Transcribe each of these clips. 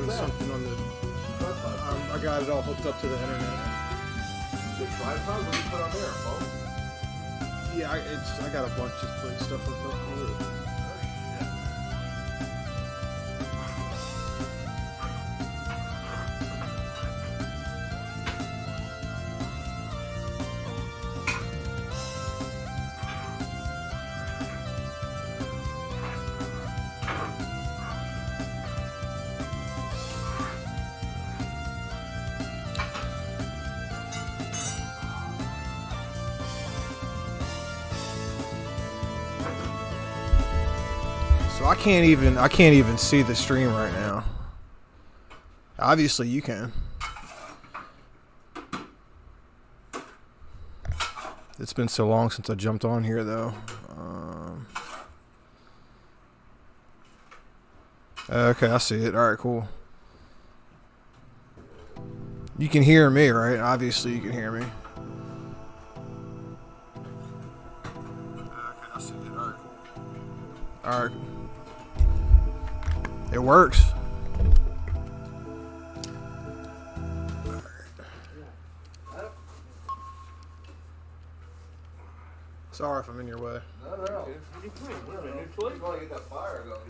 doing something on the. I got it all hooked up to the internet. The tripod? What do you put on there? Phone? Yeah, I got a bunch of like, stuff hooked up with it. So I can't even see the stream right now. Obviously you can. It's been so long since I jumped on here though. Okay, I see it. Alright, cool. You can hear me, right? Obviously you can hear me. Okay, I see it. Alright, cool. Alright. It works. Sorry if I'm in your way. No. What are you playing? What are you playing? You want to get that fire going.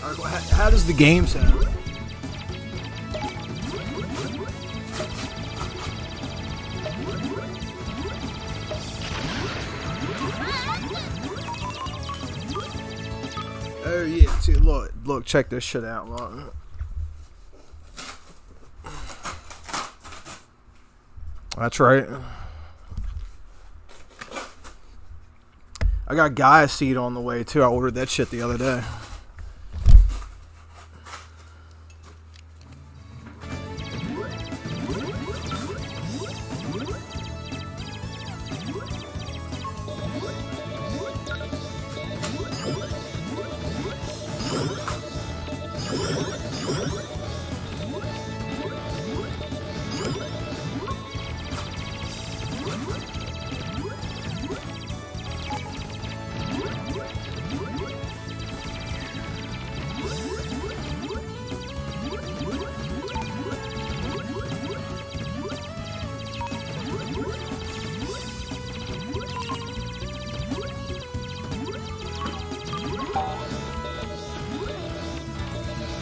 Alright, how does the game sound? Oh yeah, see, look, check this shit out, look. That's right. I got Gaia seed on the way too. I ordered that shit the other day.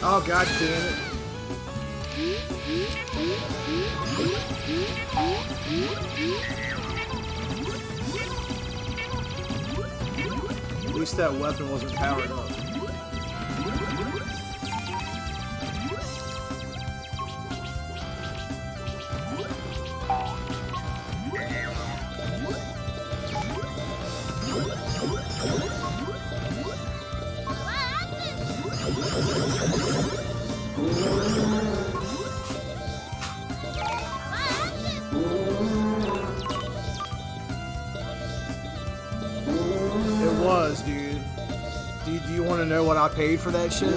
Oh, god damn it. At least that weapon wasn't powered up. Dude. Do you want to know what I paid for that shit?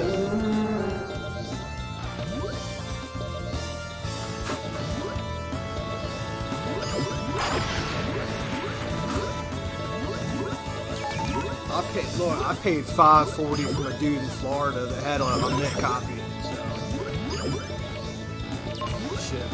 I paid $5.40 from a dude in Florida that had a net copy. So. Shit.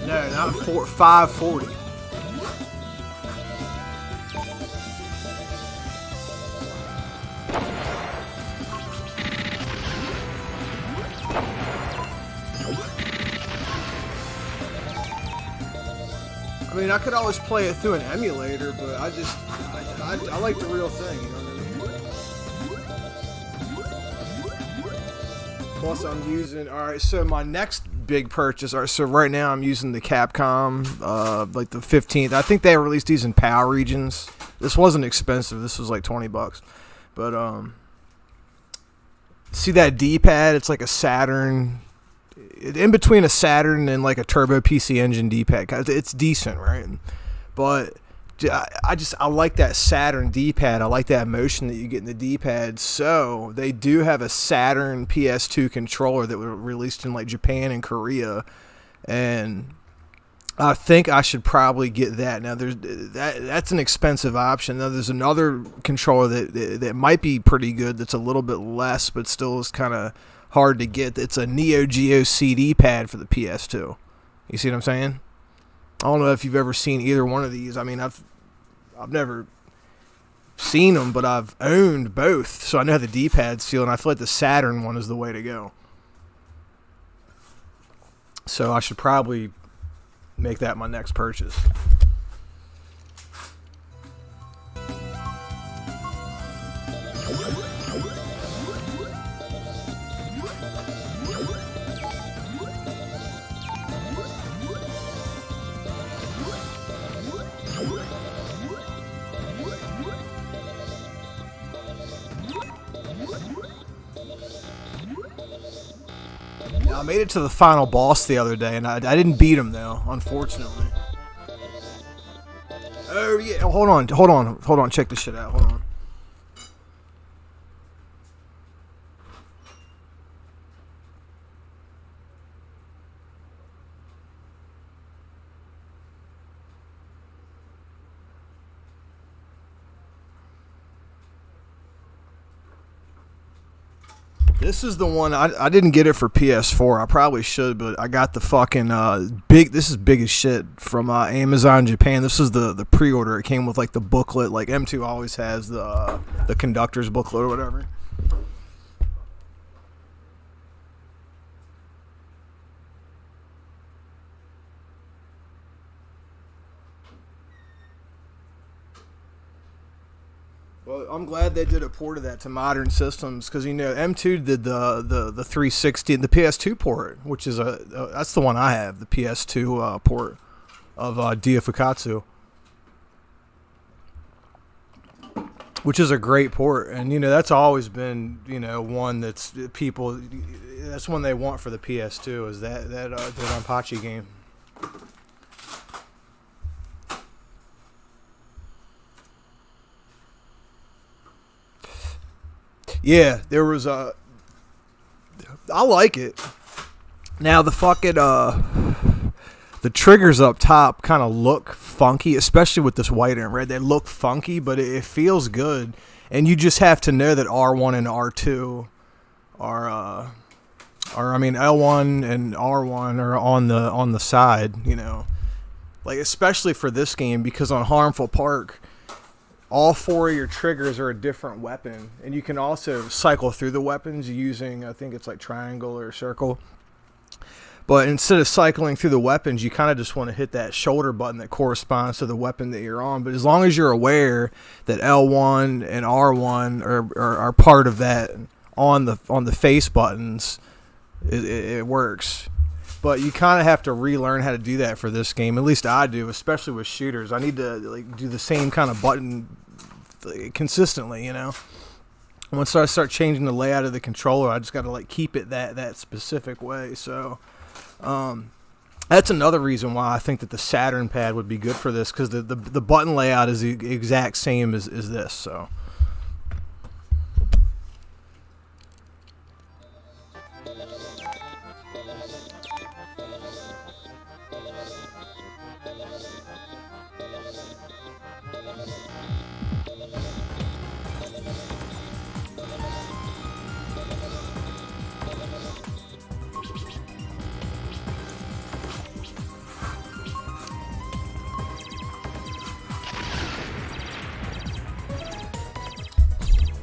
No, not 540. mean, I could always play it through an emulator, but I like the real thing, you know what I mean? Plus, I'm using, alright, so my next big purchase, alright, so right now I'm using the Capcom, like the 15th. I think they released these in PAL regions. This wasn't expensive, this was like $20. But, see that D-pad? It's like a Saturn, in between a Saturn and like a Turbo PC Engine D-pad. It's decent, right? But I like that Saturn D-pad. I like that motion that you get in the D-pad. So they do have a Saturn PS2 controller that was released in like Japan and Korea, and I think I should probably get that. Now that's an expensive option. Now there's another controller that might be pretty good. That's a little bit less, but still is kind of hard to get. It's a Neo Geo CD pad for the PS2. You see what I'm saying? I don't know if you've ever seen either one of these. I mean, I've never seen them, but I've owned both, so I know how the D-pads feel, and I feel like the Saturn one is the way to go. So I should probably make that my next purchase. I made it to the final boss the other day, and I didn't beat him though, unfortunately. Oh yeah, hold on, check this shit out, hold on. This is the one, I didn't get it for PS4. I probably should, but I got the fucking this is big as shit from Amazon Japan. This is the pre-order. It came with like the booklet, like M2 always has the conductor's booklet or whatever. Well, I'm glad they did a port of that to modern systems, because you know M2 did the 360 and the PS2 port, which is that's the one I have, the PS2 port of Dia Fukatsu, which is a great port, and you know that's always been one that's that's one they want for the PS2 is that Danpachi game. Yeah, there was I like it. Now the fucking the triggers up top kind of look funky, especially with this white and red. They look funky, but it feels good. And you just have to know that R1 and R2 are L1 and R1 are on the side, like especially for this game, because on Harmful Park, all four of your triggers are a different weapon, and you can also cycle through the weapons using, I think it's like triangle or circle. But instead of cycling through the weapons, you kind of just want to hit that shoulder button that corresponds to the weapon that you're on. But as long as you're aware that L1 and R1 are part of that on the face buttons, it works. But you kind of have to relearn how to do that for this game. At least I do, especially with shooters. I need to do the same kind of button consistently, Once I start changing the layout of the controller, I just got to keep it that specific way. So that's another reason why I think that the Saturn pad would be good for this, because the button layout is the exact same as this. So.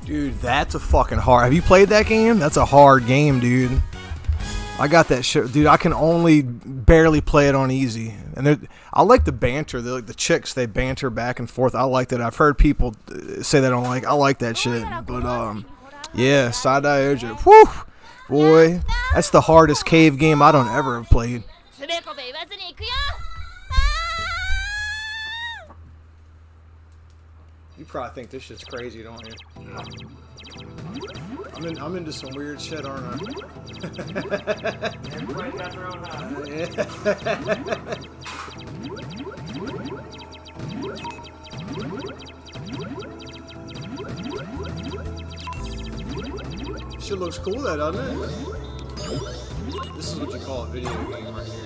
Dude, that's a fucking hard... Have you played that game? That's a hard game, dude. I got that shit, dude. I can only barely play it on easy, and I like the banter. The chicks, they banter back and forth. I like that. I've heard people say they don't like. I like that shit, but yeah, Side-Eye Ojo. Whew, boy, that's the hardest cave game I don't ever have played. You probably think this shit's crazy, don't you? I'm into some weird shit, aren't I? Everybody's got their own hobby. Yeah. Shit looks cool, that doesn't it? This is what you call a video game right here.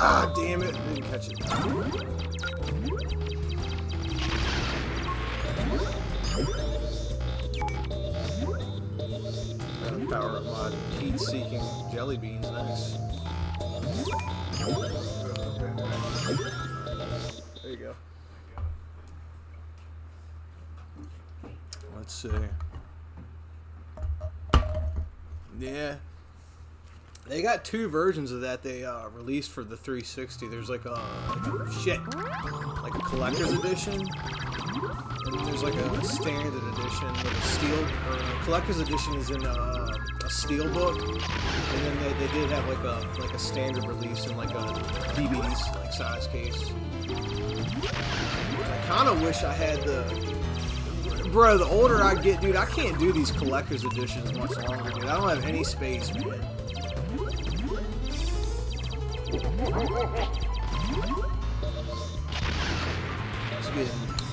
Ah, damn it. I didn't catch it. Gotta power up my heat-seeking jelly beans. Nice. There you go. Let's see. Yeah. They got two versions of that they released for the 360. There's like a collector's edition, and then there's like a standard edition with a steel. Collector's edition is in a steel book, and then they did have like a standard release in like a DVD like size case. I kind of wish I had the. Bro, the older I get, dude, I can't do these collector's editions much longer, dude. I don't have any space, man.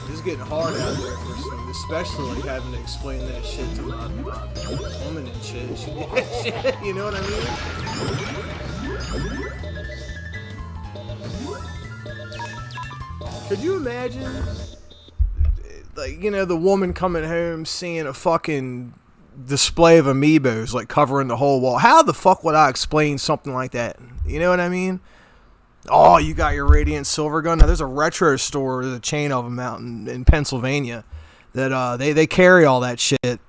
It's getting hard out there for some, especially like having to explain that shit to my woman and shit. You know what I mean? Could you imagine, like, you know, the woman coming home seeing a fucking display of amiibos like covering the whole wall? How the fuck would I explain something like that? You know what I mean? Oh, you got your Radiant Silver Gun? Now, there's a retro store, there's a chain of them out in Pennsylvania that they carry all that shit.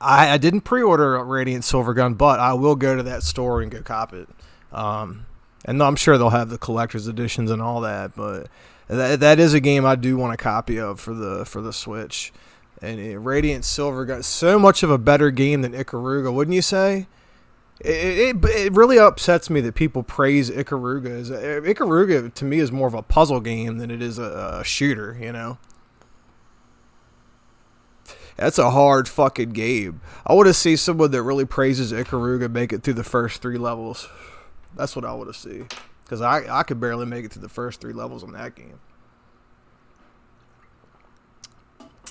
I didn't pre-order a Radiant Silver Gun, but I will go to that store and go cop it. And I'm sure they'll have the collector's editions and all that, but that is a game I do want a copy of for the Switch. And Radiant Silver Gun, so much of a better game than Ikaruga, wouldn't you say? It really upsets me that people praise Ikaruga. Ikaruga, to me, is more of a puzzle game than it is a shooter, you know? That's a hard fucking game. I want to see someone that really praises Ikaruga make it through the first 3 levels. That's what I want to see. Because I could barely make it through the first 3 levels on that game.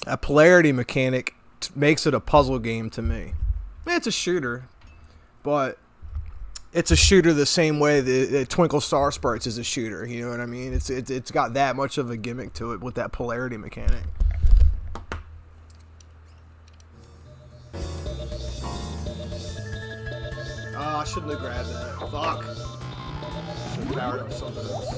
That polarity mechanic makes it a puzzle game to me. It's a shooter. But it's a shooter the same way that Twinkle Star Sprites is a shooter. You know what I mean? It's got that much of a gimmick to it with that polarity mechanic. Oh, I shouldn't have grabbed that. Fuck. Should have powered up something else.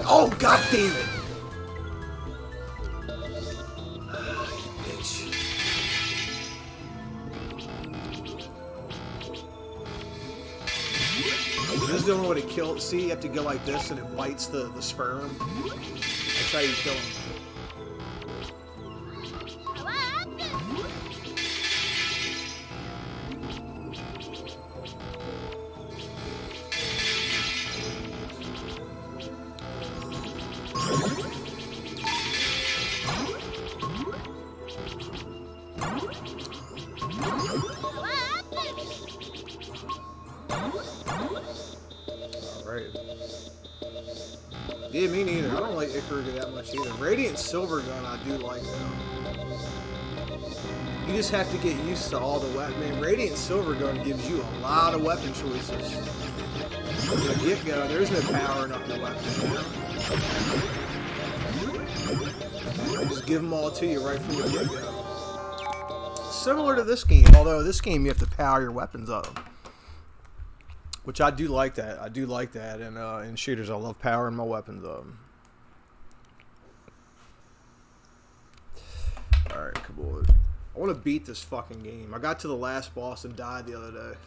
Oh, god damn it! Ah, you bitch. This is the only way to kill it. See, you have to go like this and it bites the sperm. That's how you kill him. Yeah, me neither. I don't like Ikaruga that much either. Radiant Silver Gun I do like though. You just have to get used to all the weapons. Man, Radiant Silver Gun gives you a lot of weapon choices. From the get-go, there's no powering up the weapons now. Just give them all to you right from the get-go. Similar to this game, although this game you have to power your weapons up. Which I do like that. I do like that. And in shooters, I love powering my weapons up. Alright, come on. I want to beat this fucking game. I got to the last boss and died the other day.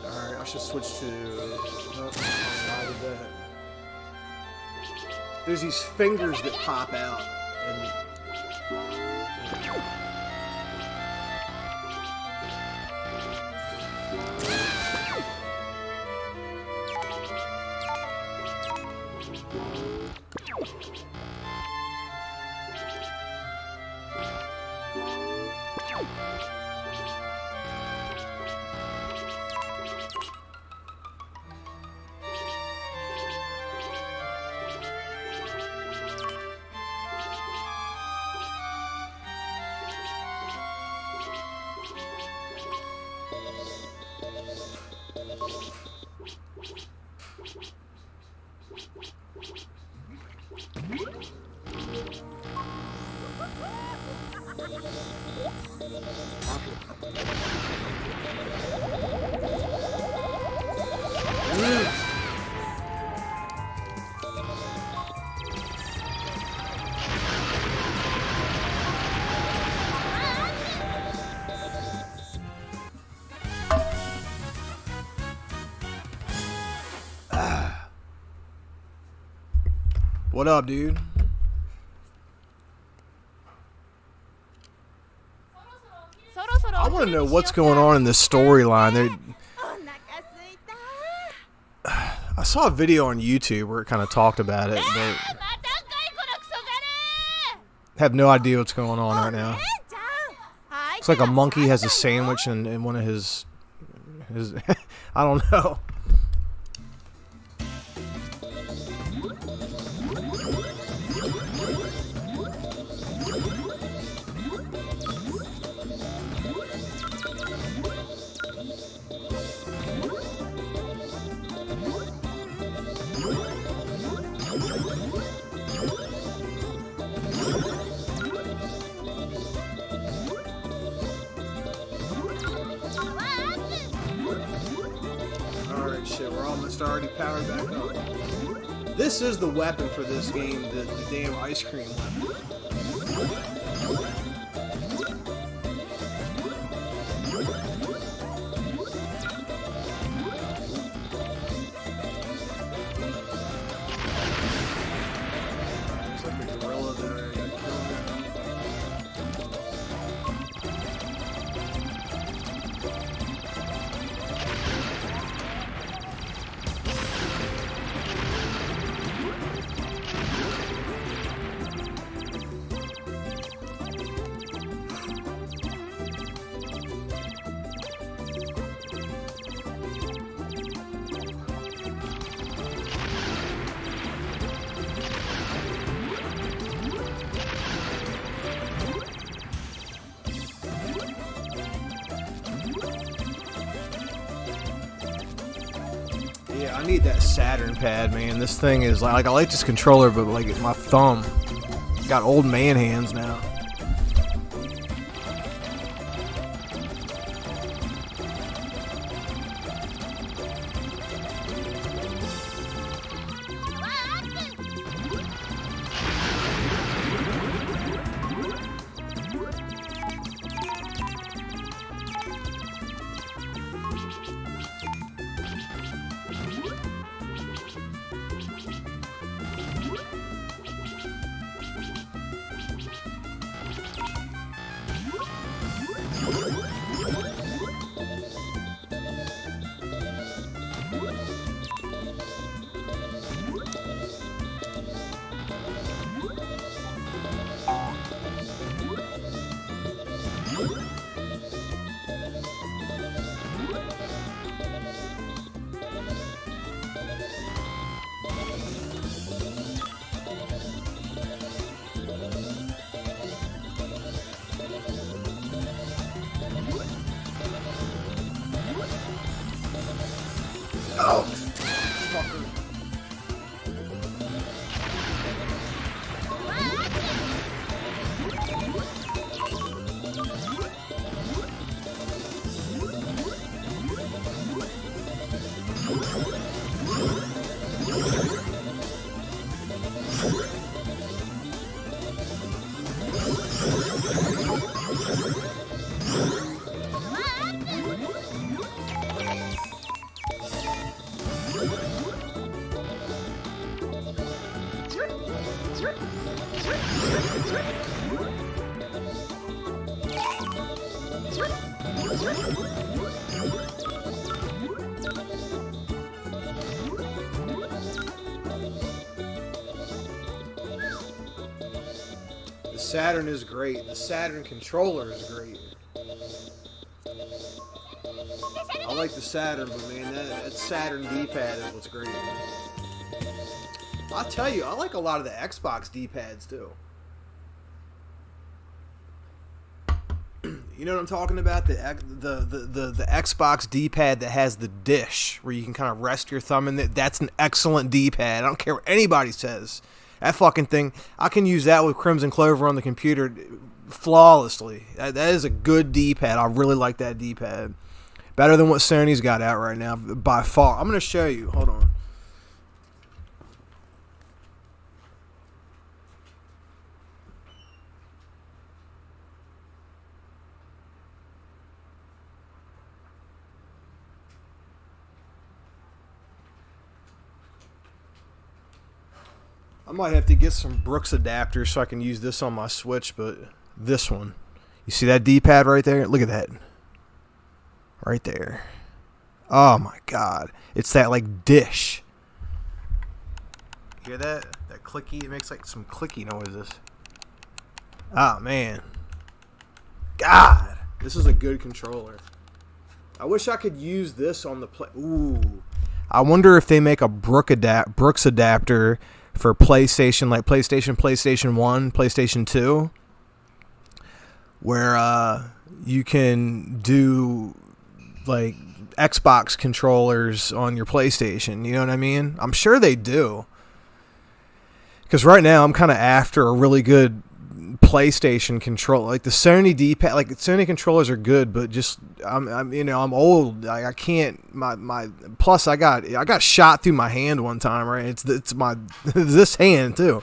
Alright, I should switch to... Oh, I did that. There's these fingers that pop out. And what up, dude? I want to know what's going on in this storyline. I saw a video on YouTube where it kind of talked about it, but have no idea what's going on right now. It's like a monkey has a sandwich in one of his I don't know. Shit, we're almost already powered back up. This is the weapon for this game, the damn ice cream weapon. Looks like a gorilla there. Yeah, I need that Saturn pad, man. This thing is like I like this controller, but like my thumb got old man hands now. The Saturn is great. The Saturn controller is great. I like the Saturn, but man, that Saturn D-pad is what's great. I'll tell you, I like a lot of the Xbox D-pads too. You know what I'm talking about? The Xbox D-pad that has the dish where you can kind of rest your thumb in it. That's an excellent D-pad. I don't care what anybody says. That fucking thing, I can use that with Crimson Clover on the computer flawlessly. That is a good D-pad. I really like that D-pad. Better than what Sony's got out right now, by far. I'm going to show you. Hold on. I might have to get some Brooks adapters so I can use this on my Switch, but this one. You see that D-pad right there? Look at that. Right there. Oh my god. It's that like dish. Hear that? That clicky? It makes like some clicky noises. Oh man. God. This is a good controller. I wish I could use this on the play. Ooh. I wonder if they make a Brooks adapter for PlayStation, like PlayStation 1, PlayStation 2, where you can do like Xbox controllers on your PlayStation. You know what I mean? I'm sure they do. Because right now I'm kind of after a really good PlayStation controller. Like the Sony D-pad, like Sony controllers are good, but just I'm old. I can't. My plus I got shot through my hand one time. Right, it's my this hand too.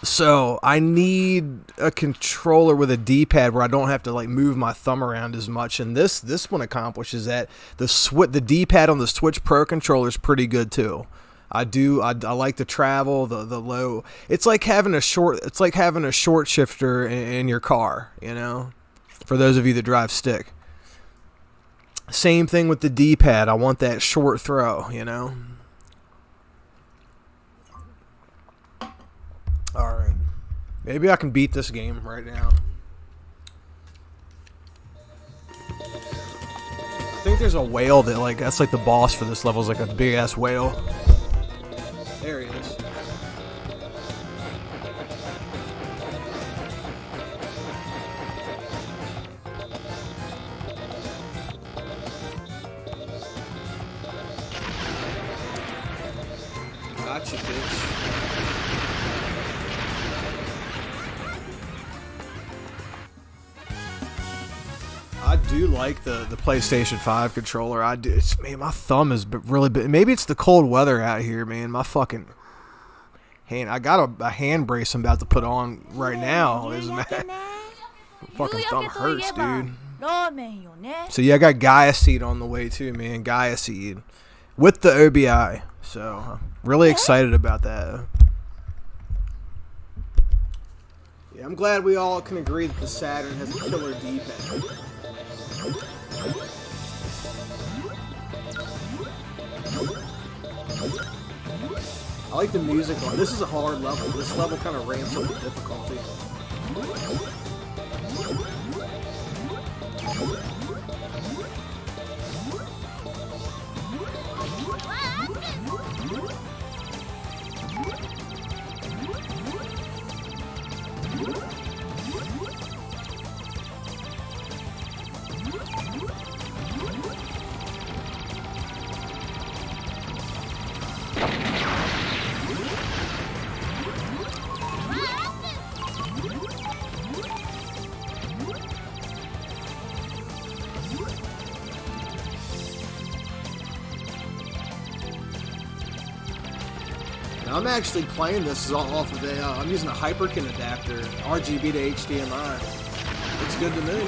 So I need a controller with a D-pad where I don't have to like move my thumb around as much. And this one accomplishes that. The D-pad on the Switch Pro controller is pretty good too. I like the travel, the low. It's like having a short shifter in your car, you know, for those of you that drive stick. Same thing with the D-pad. I want that short throw, you know. All right. Maybe I can beat this game right now. I think there's a whale that's like the boss for this level is like a big ass whale. There he is. Gotcha, bitch. I do like the PlayStation 5 controller. I do. Man, my thumb is really big. Maybe it's the cold weather out here, man. My fucking hand. I got a hand brace I'm about to put on right now. Fucking thumb hurts, dude. So yeah, I got Gaia Seed on the way too, man. Gaia Seed with the OBI. So I'm really excited about that. Yeah, I'm glad we all can agree that the Saturn has a killer D-pad. I like the music on this. Is a hard level. This level kind of ramps up the difficulty. I'm actually playing this off of I'm using a Hyperkin adapter, RGB to HDMI. Looks good to me.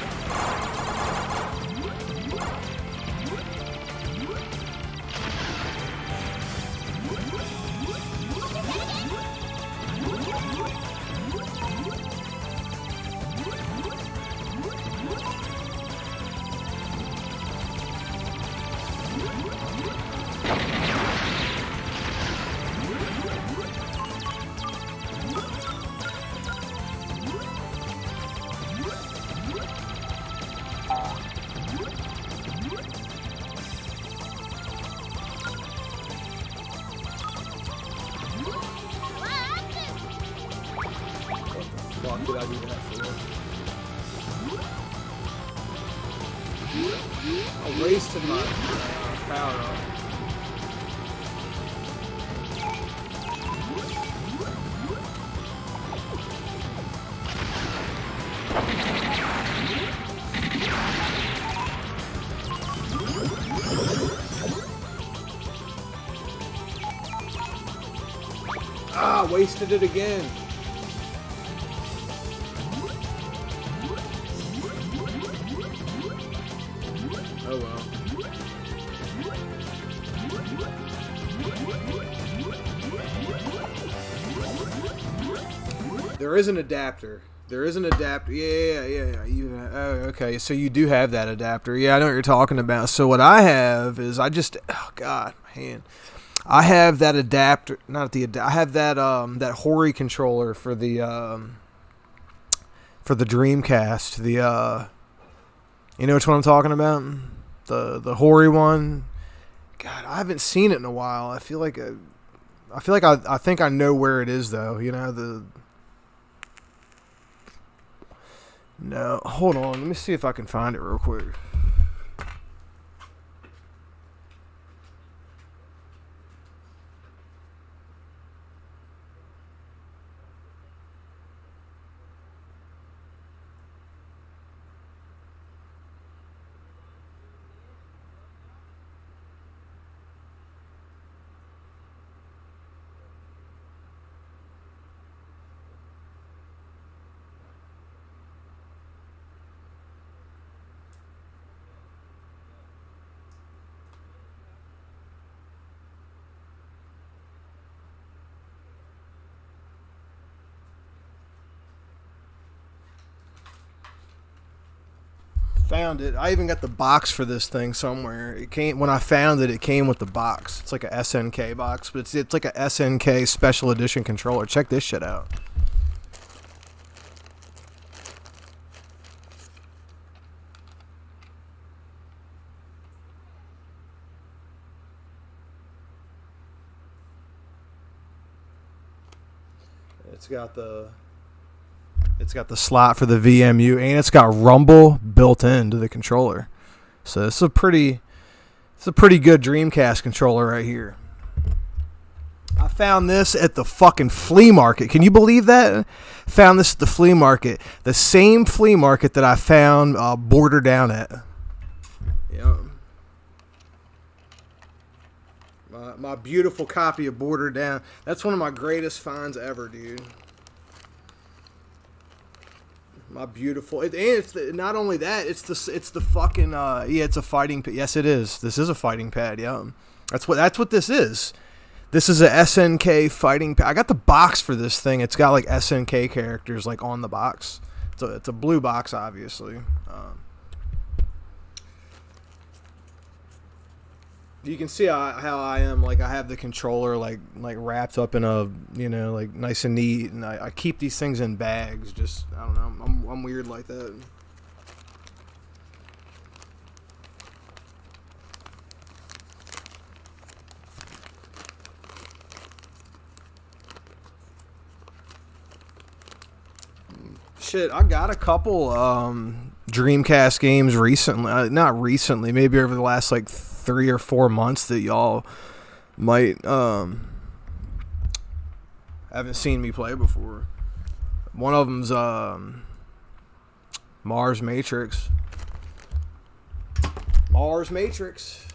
fuck did I do that for? I wasted my power up. Ah, wasted it again. Oh well. There is an adapter. There is an adapter. Yeah. Okay, so you do have that adapter. Yeah, I know what you're talking about. So what I have is oh god, my hand. I have that adapter, I have that that Hori controller for the Dreamcast. You know which one I'm talking about? The Hori one. God, I haven't seen it in a while. I think I know where it is though. You know No, hold on. Let me see if I can find it real quick. Found it. I even got the box for this thing somewhere. It came when I found it. It came with the box. It's like a SNK box, but it's like a SNK special edition controller. Check this shit out. It's got the slot for the VMU, and it's got rumble built into the controller. So it's a pretty good Dreamcast controller right here. I found this at the fucking flea market. Can you believe that? Found this at the flea market. The same flea market that I found Border Down at. Yeah. My beautiful copy of Border Down. That's one of my greatest finds ever, dude. My beautiful, not only that, it's the fucking it's a fighting pad. Yes, it is. This is a fighting pad. Yeah, that's what this is. This is a SNK fighting pad. I got the box for this thing. It's got like SNK characters like on the box. It's a blue box, obviously. You can see how I am. Like I have the controller like wrapped up in a like nice and neat, and I keep these things in bags. Just I don't know. I'm weird like that. Shit, I got a couple Dreamcast games recently. Not recently, maybe over the last like 3 or 4 months that y'all might haven't seen me play before. One of them's Mars Matrix. Mars Matrix.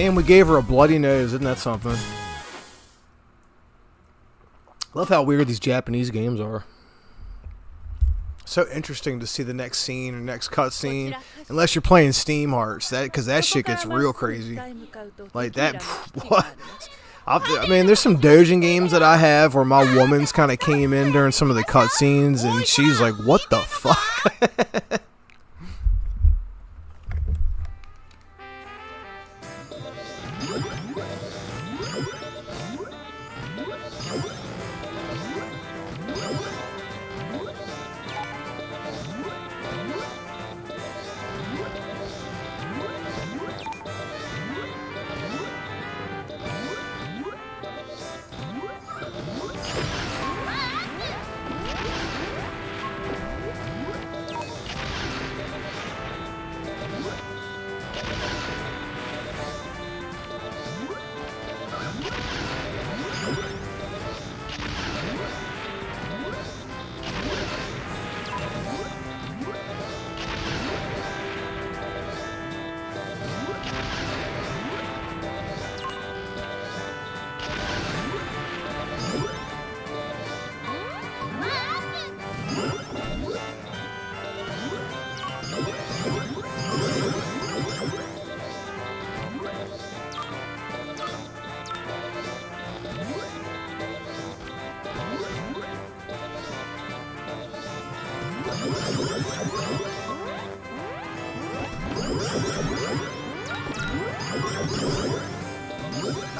And we gave her a bloody nose. Isn't that something? Love how weird these Japanese games are. So interesting to see the next scene or next cutscene. Unless you're playing Steam Hearts, because that shit gets real crazy. Like that. What? I mean, there's some Dojin games that I have where my woman's kind of came in during some of the cutscenes, and she's like, "What the fuck?"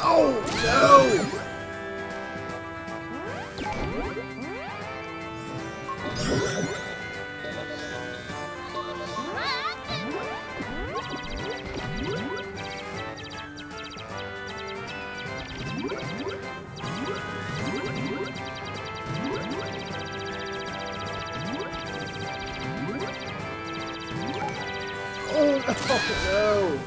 Oh no! Oh no!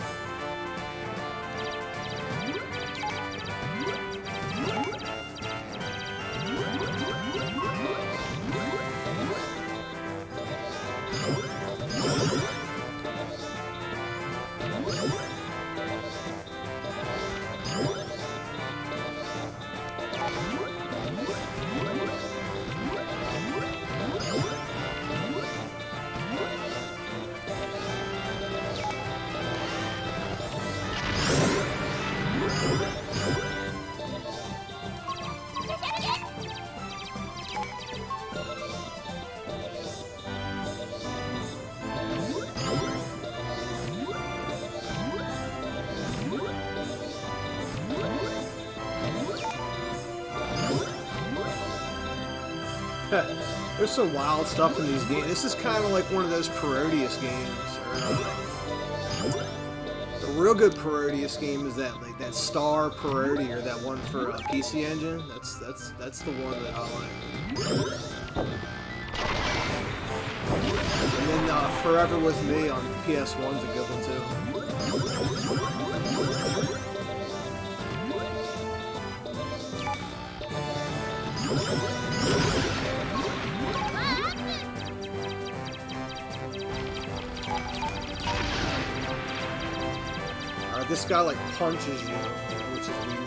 There's some wild stuff in these games. This is kind of like one of those Parodius games. The real good Parodius game is that like that Star Parody or that one for PC Engine. That's the one that I like. And then Forever With Me on PS1's a good one too. This guy like punches you, which is weird.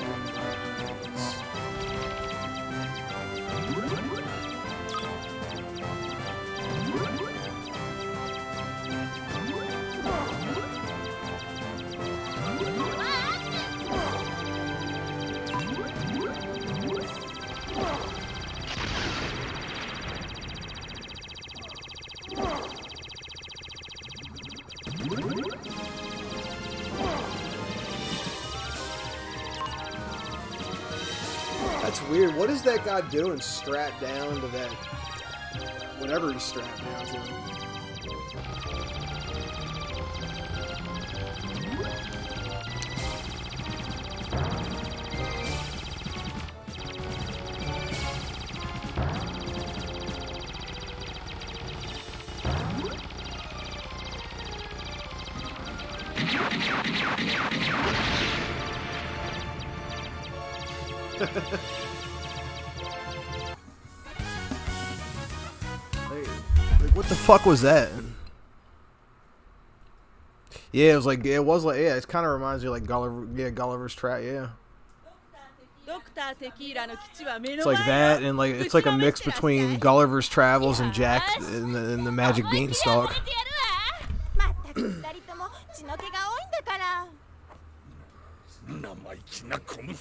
That's weird. What is that guy doing strapped down to that? Whatever he's strapped down to. Like, what the fuck was that? Yeah, it was like yeah, it kind of reminds you of like Gulliver's Track, yeah. It's like that, and like it's like a mix between Gulliver's Travels and Jack and the Magic Beanstalk.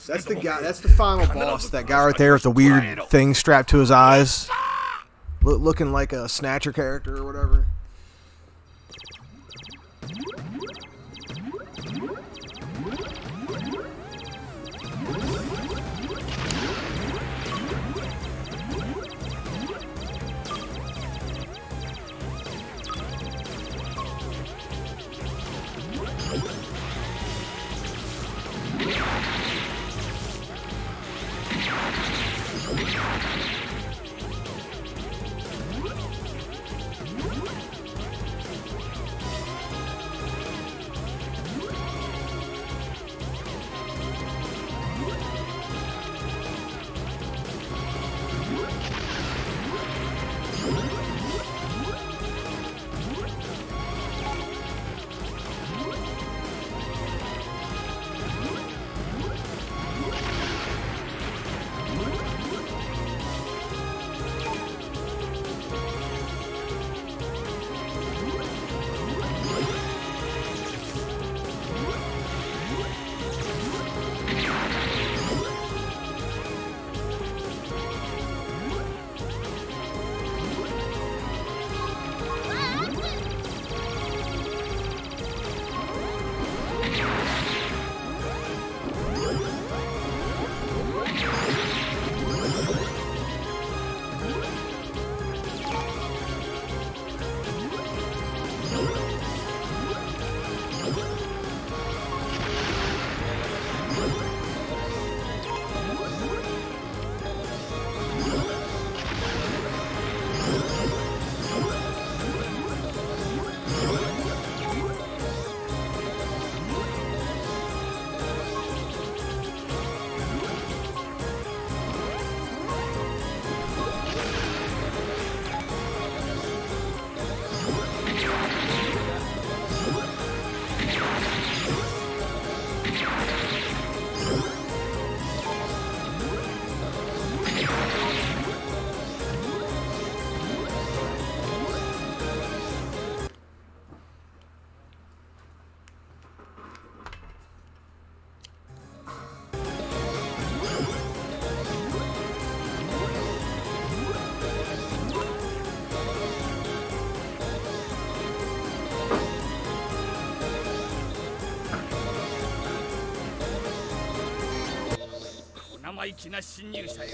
That's the guy. That's the final boss. That guy right there with the weird thing strapped to his eyes, looking like a Snatcher character or whatever.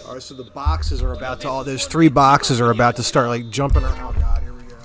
Alright, so the boxes are about to there's 3 boxes are about to start like jumping around. Oh god, here we go.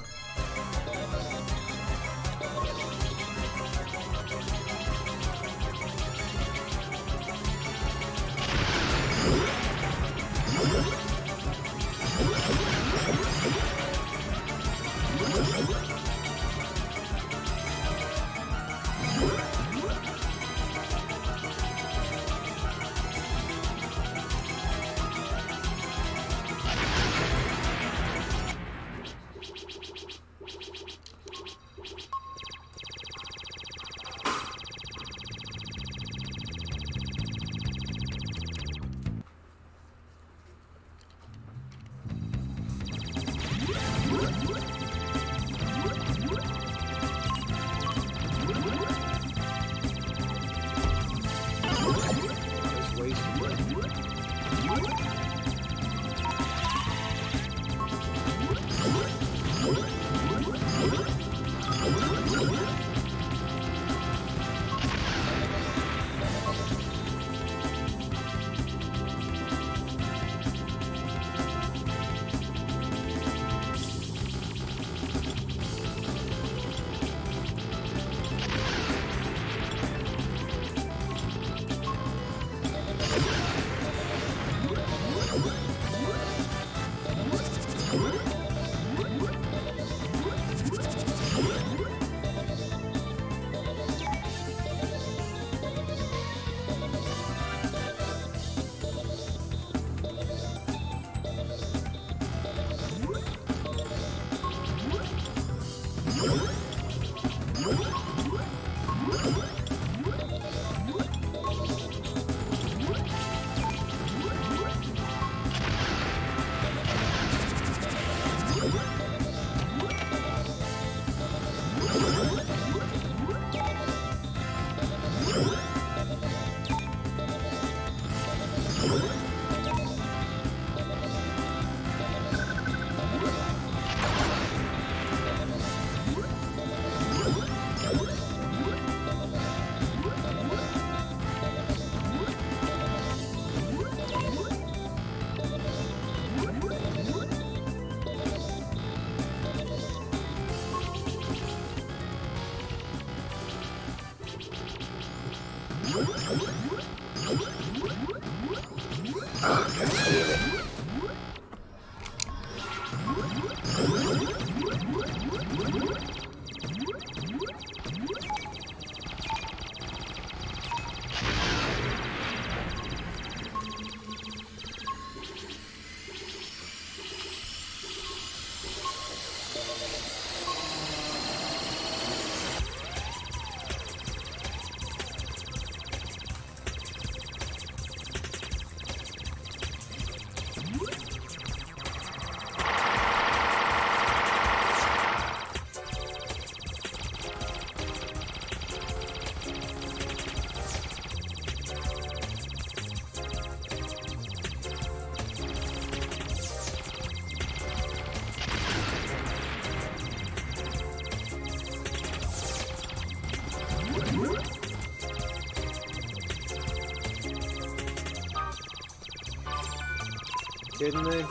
Kidding me?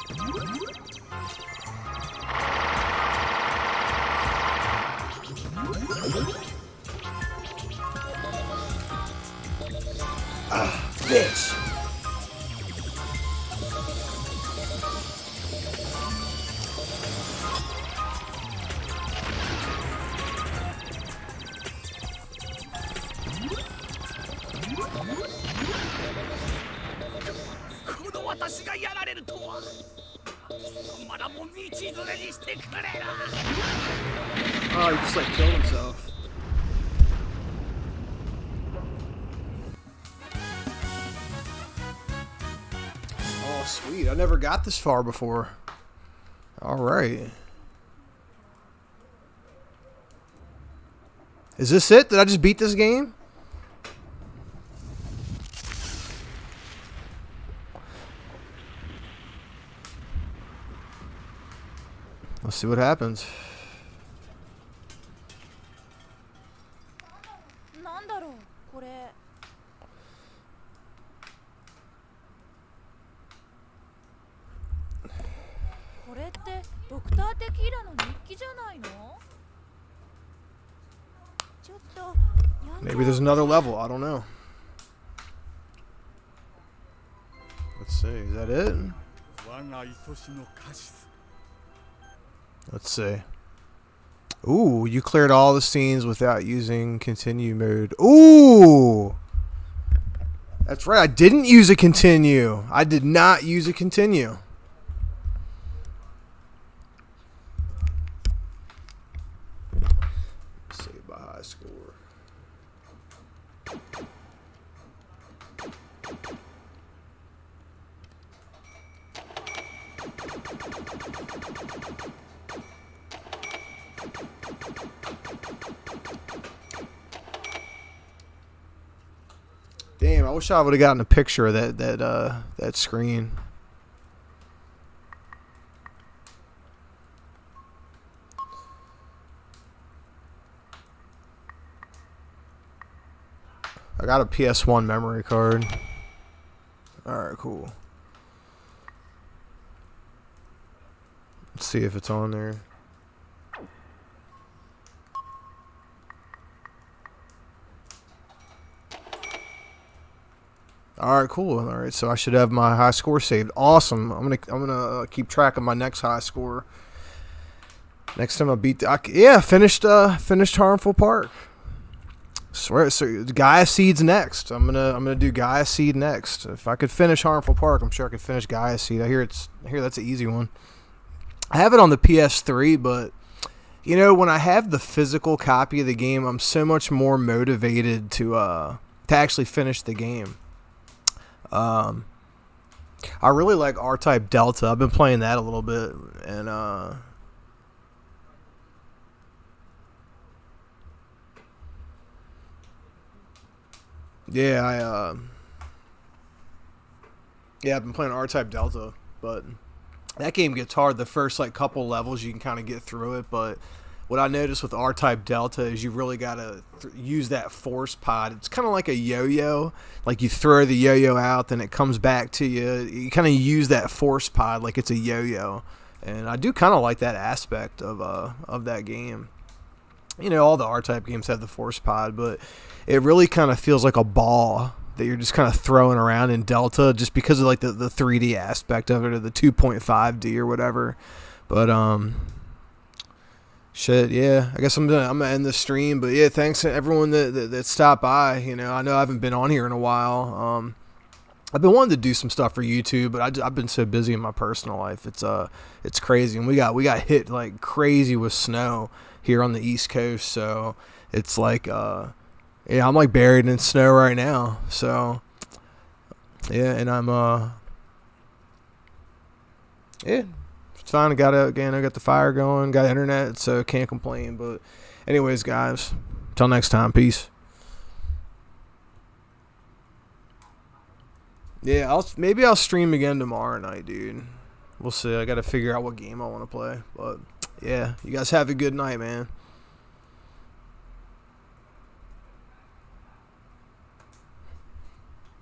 Ah, bitch. Oh, he just like killed himself. Oh, sweet. I never got this far before. Alright. Is this it? Did I just beat this game? Let's see what happens. Maybe there's another level. I don't know. Let's see. Is that it? Let's see. Ooh, you cleared all the scenes without using continue mode. Ooh! That's right. I didn't use a continue. I did not use a continue. Save by high score. Damn, I wish I would have gotten a picture of that screen. I got a PS1 memory card. Alright, cool. Let's see if it's on there. Alright, cool. Alright, so I should have my high score saved. Awesome. I'm gonna keep track of my next high score. Next time I beat finished Harmful Park. Swear, so Gaia Seed's next. I'm gonna do Gaia Seed next. If I could finish Harmful Park, I'm sure I could finish Gaia Seed. I hear that's an easy one. I have it on the PS3, but you know, when I have the physical copy of the game, I'm so much more motivated to actually finish the game. I really like R-Type Delta. I've been playing that a little bit, and I've been playing R-Type Delta, but that game gets hard. The first like couple levels you can kind of get through it, but what I noticed with R-Type Delta is you really gotta use that force pod. It's kind of like a yo-yo. Like you throw the yo-yo out, then it comes back to you. You kind of use that force pod like it's a yo-yo, and I do kind of like that aspect of that game. You know, all the R-Type games have the force pod, but it really kind of feels like a ball that you're just kind of throwing around in Delta, just because of like the 3D aspect of it, or the 2.5D or whatever. But shit, yeah. I guess I'm gonna end the stream, but yeah, thanks to everyone that stopped by. You know, I know I haven't been on here in a while. I've been wanting to do some stuff for YouTube, but I've been so busy in my personal life. It's crazy, and we got hit like crazy with snow here on the East Coast, so it's like yeah, I'm like buried in snow right now. So yeah, and I'm yeah, it's fine. I got the fire going, got internet, so can't complain. But anyways, guys, till next time, peace. Yeah, maybe I'll stream again tomorrow night, dude. We'll see. I got to figure out what game I want to play. But yeah, you guys have a good night, man.